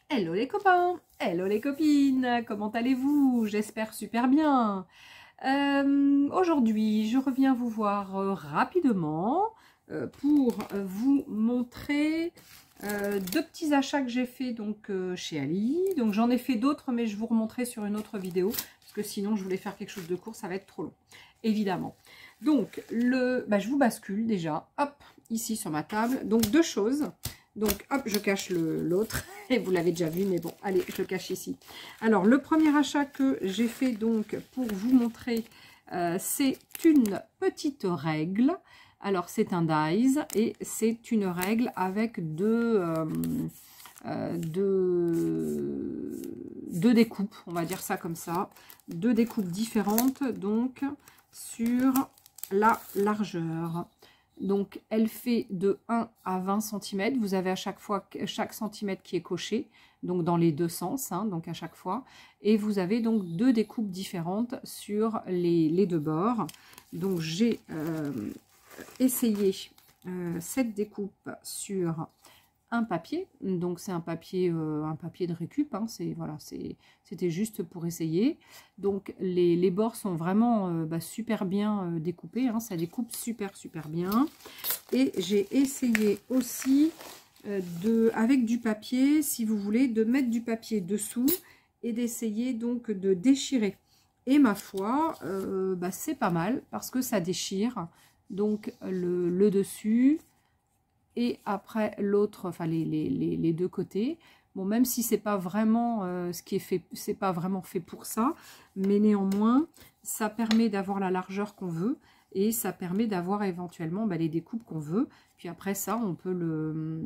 Hello les copains, hello les copines, comment allez-vous? J'espère super bien. Aujourd'hui, je reviens vous voir rapidement pour vous montrer deux petits achats que j'ai fait donc chez Ali. Donc j'en ai fait d'autres, mais je vous remontrerai sur une autre vidéo parce que sinon je voulais faire quelque chose de court, ça va être trop long, évidemment. Donc je vous bascule déjà, hop, ici sur ma table. Donc deux choses. Donc, hop, je cache l'autre. Et vous l'avez déjà vu, mais bon, allez, je le cache ici. Alors, le premier achat que j'ai fait, donc, pour vous montrer, c'est une petite règle. Alors, c'est un dies et c'est une règle avec deux découpes, on va dire ça comme ça. Deux découpes différentes, donc, sur la largeur. Donc, elle fait de 1 à 20 cm. Vous avez à chaque fois chaque centimètre qui est coché, donc dans les deux sens, hein, donc à chaque fois. Et vous avez donc deux découpes différentes sur les deux bords. Donc, j'ai essayé cette découpe sur un papier. Donc, c'est un papier de récup. Hein, voilà, c'était juste pour essayer. Donc, les bords sont vraiment super bien découpés. Hein, ça découpe super bien. Et j'ai essayé aussi avec du papier, si vous voulez, de mettre du papier dessous et d'essayer donc de déchirer. Et ma foi, c'est pas mal parce que ça déchire. Donc, le dessus et après l'autre, enfin les deux côtés. Bon, même si c'est pas vraiment ce qui est fait, c'est pas vraiment fait pour ça, mais néanmoins, ça permet d'avoir la largeur qu'on veut et ça permet d'avoir éventuellement les découpes qu'on veut. Puis après ça, on peut le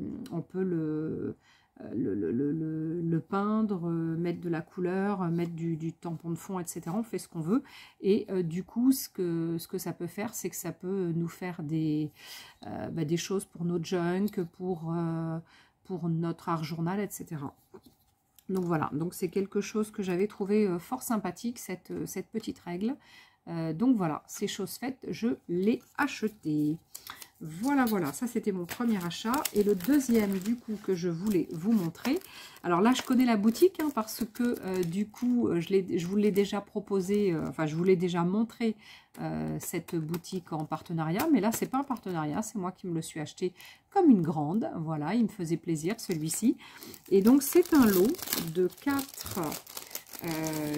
peindre, mettre de la couleur, mettre du tampon de fond, etc. On fait ce qu'on veut. Et du coup, ce que ça peut faire, c'est que ça peut nous faire des choses pour nos junk, pour notre art journal, etc. Donc voilà, donc c'est quelque chose que j'avais trouvé fort sympathique, cette petite règle. Donc voilà, c'est chose faite, je l'ai acheté. Voilà, ça c'était mon premier achat. Et le deuxième du coup que je voulais vous montrer. Alors là je connais la boutique hein, parce que du coup je vous l'ai déjà proposé, enfin je vous l'ai déjà montré cette boutique en partenariat. Mais là c'est pas un partenariat, c'est moi qui me le suis acheté comme une grande. Voilà, il me faisait plaisir celui-ci. Et donc c'est un lot de 4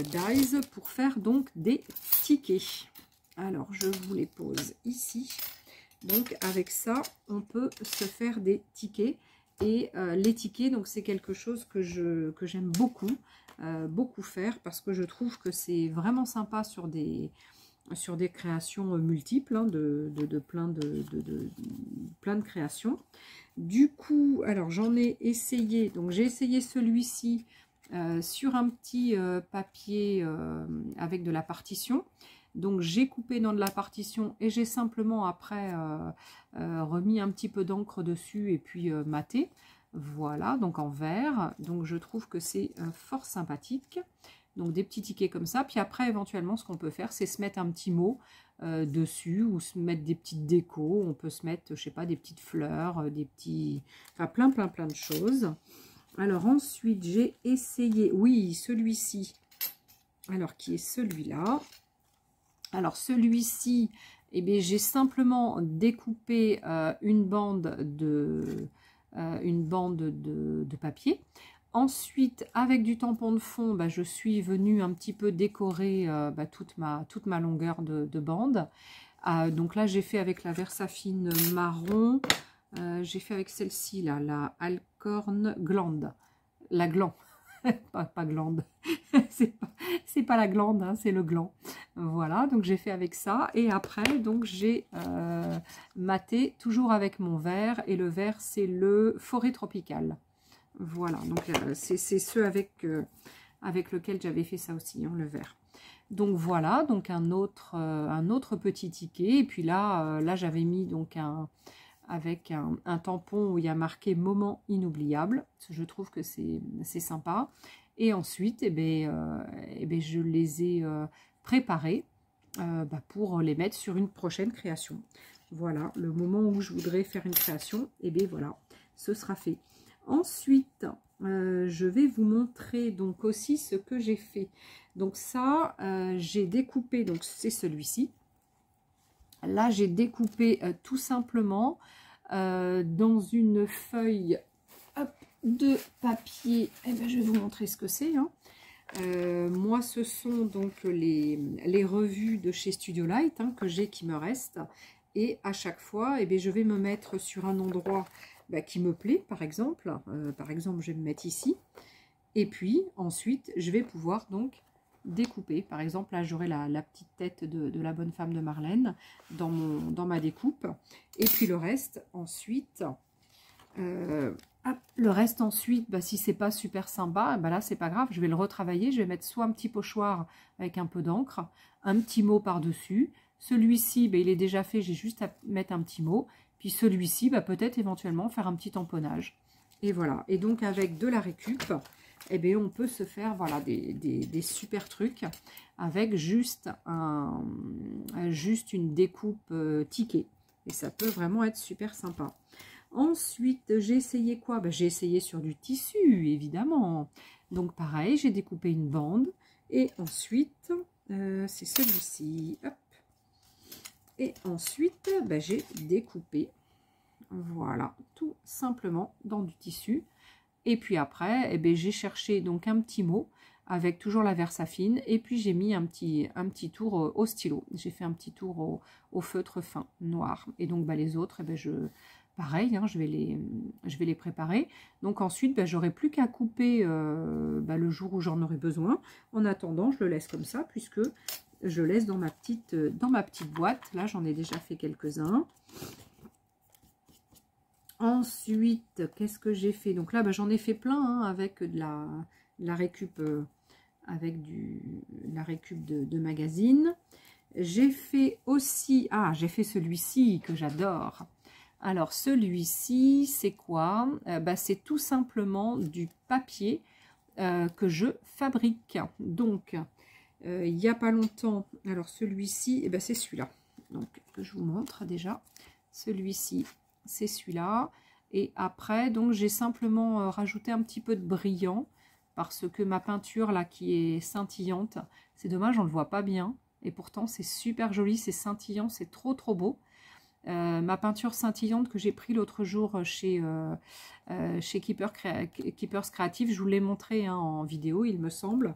dies pour faire donc des tickets. Alors je vous les pose ici. Donc avec ça, on peut se faire des tickets. Et les tickets, donc c'est quelque chose que j'aime beaucoup faire parce que je trouve que c'est vraiment sympa sur des créations multiples, hein, plein de créations. Du coup, alors j'en ai essayé, donc j'ai essayé celui-ci sur un petit papier avec de la partition. Donc j'ai coupé dans de la partition et j'ai simplement après remis un petit peu d'encre dessus et puis maté. Voilà, donc en vert. Donc je trouve que c'est fort sympathique. Donc des petits tickets comme ça. Puis après éventuellement ce qu'on peut faire c'est se mettre un petit mot dessus ou se mettre des petites décos. On peut se mettre, je sais pas, des petites fleurs, des petits... Enfin plein de choses. Alors ensuite j'ai essayé, oui celui-ci. Alors qui est celui-là. Alors celui-ci, eh j'ai simplement découpé une bande de papier. Ensuite, avec du tampon de fond, je suis venue un petit peu décorer toute ma longueur de bande. Donc là, j'ai fait avec la Versafine marron. J'ai fait avec celle-ci, là, la Alcorn Glande. La gland. pas glande. c'est pas la glande, hein, c'est le gland. Voilà, donc j'ai fait avec ça. Et après, donc j'ai maté toujours avec mon vert. Et le vert, c'est le Forêt Tropicale. Voilà, donc c'est ce avec lequel j'avais fait ça aussi, hein, le vert. Donc voilà, donc un autre petit ticket. Et puis là, j'avais mis donc avec un tampon où il y a marqué moment inoubliable. Je trouve que c'est sympa. Et ensuite, je les ai préparés pour les mettre sur une prochaine création. Voilà, le moment où je voudrais faire une création, voilà, ce sera fait. Ensuite, je vais vous montrer donc aussi ce que j'ai fait. Donc ça, j'ai découpé, donc c'est celui-ci. Là, j'ai découpé tout simplement dans une feuille hop, de papier. Eh ben, je vais vous montrer ce que c'est. Hein. Moi, ce sont donc les revues de chez Studio Light hein, que j'ai qui me restent. Et à chaque fois, eh bien, je vais me mettre sur un endroit qui me plaît, par exemple. Je vais me mettre ici. Et puis, ensuite, je vais pouvoir donc découper. Par exemple, là, j'aurai la petite tête de la bonne femme de Marlène dans ma découpe. Et puis, le reste, ensuite... si c'est pas super sympa, là c'est pas grave, je vais le retravailler, je vais mettre soit un petit pochoir avec un peu d'encre, un petit mot par-dessus, celui-ci il est déjà fait, j'ai juste à mettre un petit mot, puis celui-ci peut-être éventuellement faire un petit tamponnage. Et voilà, et donc avec de la récup, on peut se faire voilà, des super trucs avec juste une découpe ticket, et ça peut vraiment être super sympa. Ensuite, j'ai essayé quoi? J'ai essayé sur du tissu, évidemment. Donc, pareil, j'ai découpé une bande. Et ensuite, c'est celui-ci. Et ensuite, j'ai découpé, voilà, tout simplement dans du tissu. Et puis après, j'ai cherché donc un petit mot avec toujours la Versafine. Et puis, j'ai mis un petit tour au stylo. J'ai fait un petit tour au feutre fin noir. Et donc, les autres, pareil, hein, je vais les préparer. Donc ensuite, j'aurai plus qu'à couper le jour où j'en aurai besoin. En attendant, je le laisse comme ça, puisque je laisse dans ma petite boîte. Là, j'en ai déjà fait quelques-uns. Ensuite, qu'est-ce que j'ai fait? Donc là, j'en ai fait plein hein, avec de la récup, la récup de magazine. J'ai fait aussi, j'ai fait celui-ci que j'adore. Alors, celui-ci, c'est quoi? C'est tout simplement du papier que je fabrique. Donc, il n'y a pas longtemps, alors celui-ci, c'est celui-là. Donc, que je vous montre déjà. Celui-ci, c'est celui-là. Et après, donc, j'ai simplement rajouté un petit peu de brillant parce que ma peinture, là, qui est scintillante, c'est dommage, on ne le voit pas bien. Et pourtant, c'est super joli, c'est scintillant, c'est trop, trop beau. Ma peinture scintillante que j'ai pris l'autre jour chez Keepers Creative, je vous l'ai montré hein, en vidéo, il me semble.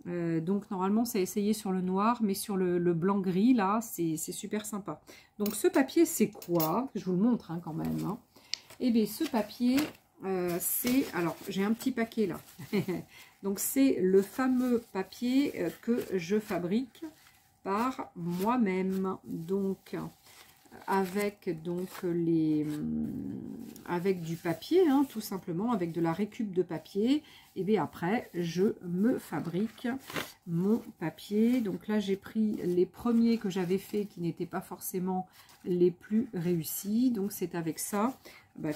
Donc normalement, c'est essayé sur le noir, mais sur le blanc-gris, là, c'est super sympa. Donc ce papier, c'est quoi? Je vous le montre hein, quand même. Hein. Eh bien, ce papier, c'est... Alors, j'ai un petit paquet là. Donc c'est le fameux papier que je fabrique par moi-même. Donc... avec du papier hein, tout simplement, avec de la récup de papier. Et bien après je me fabrique mon papier. Donc là j'ai pris les premiers que j'avais fait qui n'étaient pas forcément les plus réussis, donc c'est avec ça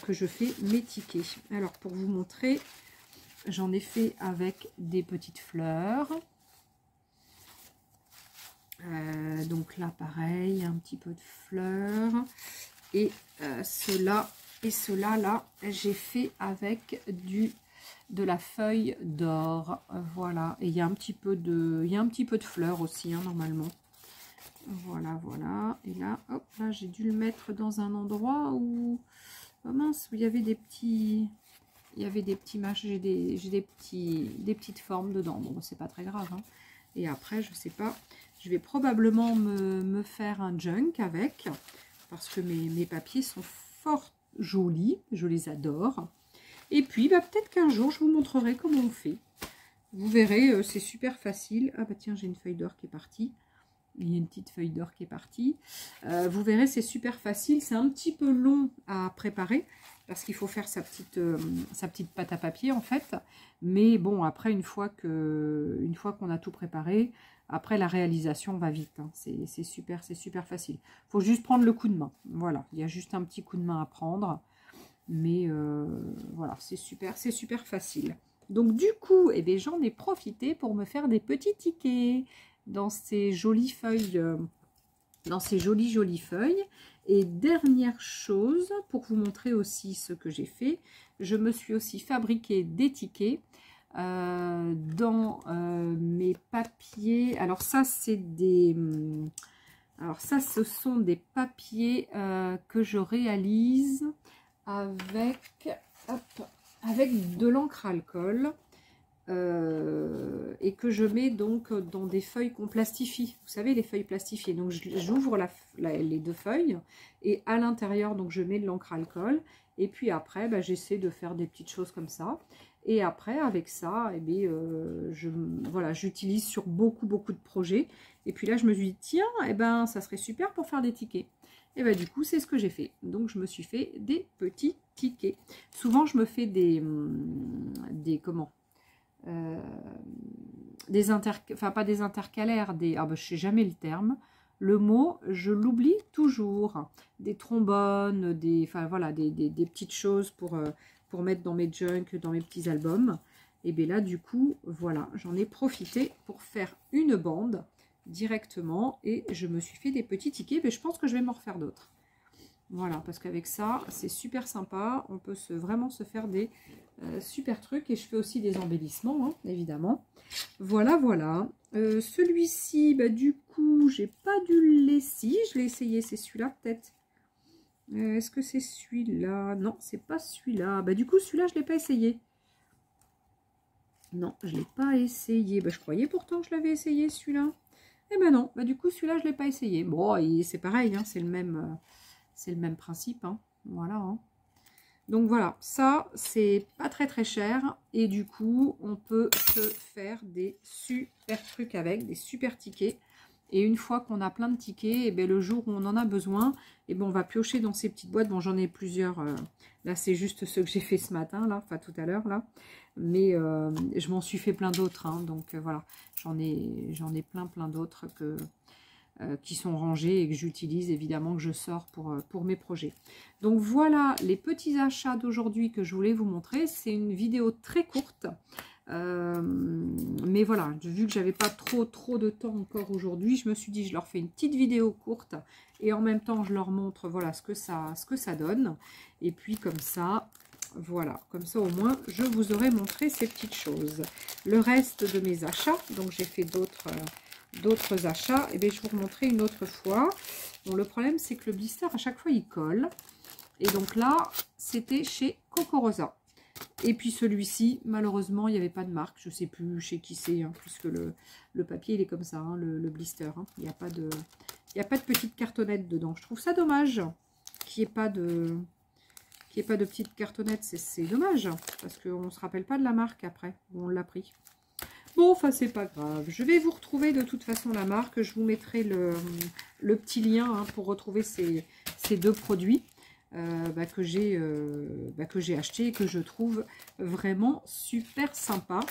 que je fais mes tickets. Alors pour vous montrer, j'en ai fait avec des petites fleurs. Donc là pareil, un petit peu de fleurs, et cela et cela là j'ai fait avec de la feuille d'or, voilà. Et il y a un petit peu de fleurs aussi hein, normalement, voilà. Et là hop, là j'ai dû le mettre dans un endroit où oh mince, où il y avait des petits j'ai des petites formes dedans. Bon, c'est pas très grave hein. Et après je sais pas, je vais probablement me faire un junk avec, parce que mes papiers sont fort jolis, je les adore. Et puis peut-être qu'un jour je vous montrerai comment on fait. Vous verrez, c'est super facile. Ah tiens, j'ai une feuille d'or qui est partie. Il y a une petite feuille d'or qui est partie. Vous verrez, c'est super facile. C'est un petit peu long à préparer parce qu'il faut faire sa petite pâte à papier en fait. Mais bon, après, une fois qu'on a tout préparé, après la réalisation va vite. Hein. C'est super facile. Il faut juste prendre le coup de main. Voilà, il y a juste un petit coup de main à prendre. Mais voilà, c'est super facile. Donc du coup, j'en ai profité pour me faire des petits tickets dans ces jolies feuilles dans ces jolies feuilles. Et dernière chose, pour vous montrer aussi ce que j'ai fait, je me suis aussi fabriqué des tickets dans mes papiers. Alors ça, c'est des... Alors ça, ce sont des papiers que je réalise avec, hop, avec de l'encre à alcool. Et que je mets donc dans des feuilles qu'on plastifie. Vous savez, les feuilles plastifiées. Donc j'ouvre les deux feuilles et à l'intérieur, donc je mets de l'encre à alcool. Et puis après, bah, j'essaie de faire des petites choses comme ça. Et après, avec ça, eh bien, voilà, j'utilise sur beaucoup de projets. Et puis là, je me suis dit, tiens, eh ben, ça serait super pour faire des tickets. Et ben, du coup, c'est ce que j'ai fait. Donc, je me suis fait des petits tickets. Souvent, je me fais des comment enfin pas des intercalaires, je sais jamais le terme, le mot je l'oublie toujours, des trombones, enfin voilà, des petites choses pour mettre dans mes junk, dans mes petits albums. Et bien là du coup voilà, j'en ai profité pour faire une bande directement et je me suis fait des petits tickets, mais je pense que je vais m'en refaire d'autres. Voilà, parce qu'avec ça, c'est super sympa. On peut vraiment se faire des super trucs. Et je fais aussi des embellissements, hein, évidemment. Voilà. Celui-ci, bah, du coup, j'ai pas dû le laisser. Je l'ai essayé, c'est celui-là peut-être. Est-ce que c'est celui-là? Non, c'est pas celui-là. Bah, du coup, celui-là, je l'ai pas essayé. Non, je l'ai pas essayé. Bah, je croyais pourtant que je l'avais essayé, celui-là. Eh ben non, bah, du coup, celui-là, je l'ai pas essayé. Bon, c'est pareil, hein, c'est le même principe, hein. Voilà, hein. Donc voilà, ça c'est pas très cher et du coup on peut se faire des super trucs avec, des super tickets. Et une fois qu'on a plein de tickets, et bien le jour où on en a besoin, et ben on va piocher dans ces petites boîtes. Bon, j'en ai plusieurs, là c'est juste ceux que j'ai fait ce matin, là, enfin tout à l'heure là, mais je m'en suis fait plein d'autres, hein, donc voilà, j'en ai plein d'autres qui sont rangés et que j'utilise évidemment, que je sors pour mes projets. Donc voilà les petits achats d'aujourd'hui que je voulais vous montrer. C'est une vidéo très courte, mais voilà, vu que j'avais pas trop de temps encore aujourd'hui, je me suis dit je leur fais une petite vidéo courte et en même temps je leur montre voilà ce que ça donne. Et puis comme ça, voilà, comme ça au moins je vous aurai montré ces petites choses. Le reste de mes achats, donc j'ai fait d'autres achats, et bien je vous remontrerai une autre fois. Bon, le problème c'est que le blister à chaque fois il colle, et donc là c'était chez Coco Rosa. Et puis celui-ci, malheureusement il n'y avait pas de marque, je sais plus chez qui c'est, hein, puisque le papier il est comme ça, hein, le blister, hein. Il n'y a pas de petite cartonnette dedans. Je trouve ça dommage qu'il n'y ait pas de petite cartonnette, c'est dommage, parce qu'on ne se rappelle pas de la marque après où on l'a pris. Bon, enfin, c'est pas grave. Je vais vous retrouver de toute façon la marque. Je vous mettrai le petit lien, hein, pour retrouver ces deux produits que j'ai achetés et que je trouve vraiment super sympa,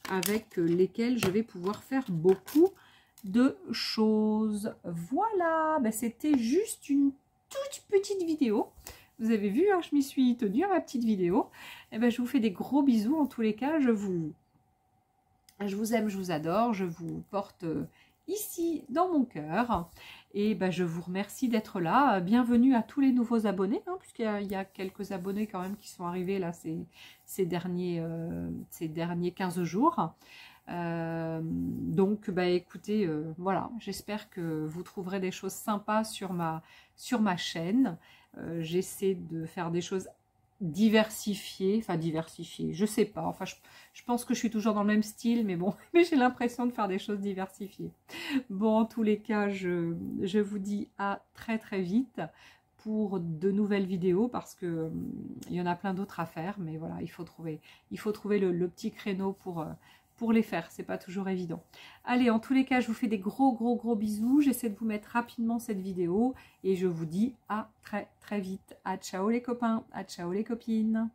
avec lesquels je vais pouvoir faire beaucoup de choses. Voilà, c'était juste une toute petite vidéo. Vous avez vu, hein, je m'y suis tenue à ma petite vidéo. Et je vous fais des gros bisous. En tous les cas, je vous aime, je vous adore, je vous porte ici dans mon cœur. Et je vous remercie d'être là. Bienvenue à tous les nouveaux abonnés, hein, puisqu'il y a quelques abonnés quand même qui sont arrivés là ces derniers 15 jours. Donc écoutez, voilà, j'espère que vous trouverez des choses sympas sur ma chaîne. J'essaie de faire des choses diversifiées, je sais pas, enfin je pense que je suis toujours dans le même style, mais bon, mais j'ai l'impression de faire des choses diversifiées. Bon, en tous les cas, je vous dis à très vite pour de nouvelles vidéos, parce que il y en a plein d'autres à faire, mais voilà, il faut trouver le petit créneau pour les faire, c'est pas toujours évident. Allez, en tous les cas, je vous fais des gros bisous. J'essaie de vous mettre rapidement cette vidéo et je vous dis à très vite. À ciao les copains, à ciao les copines.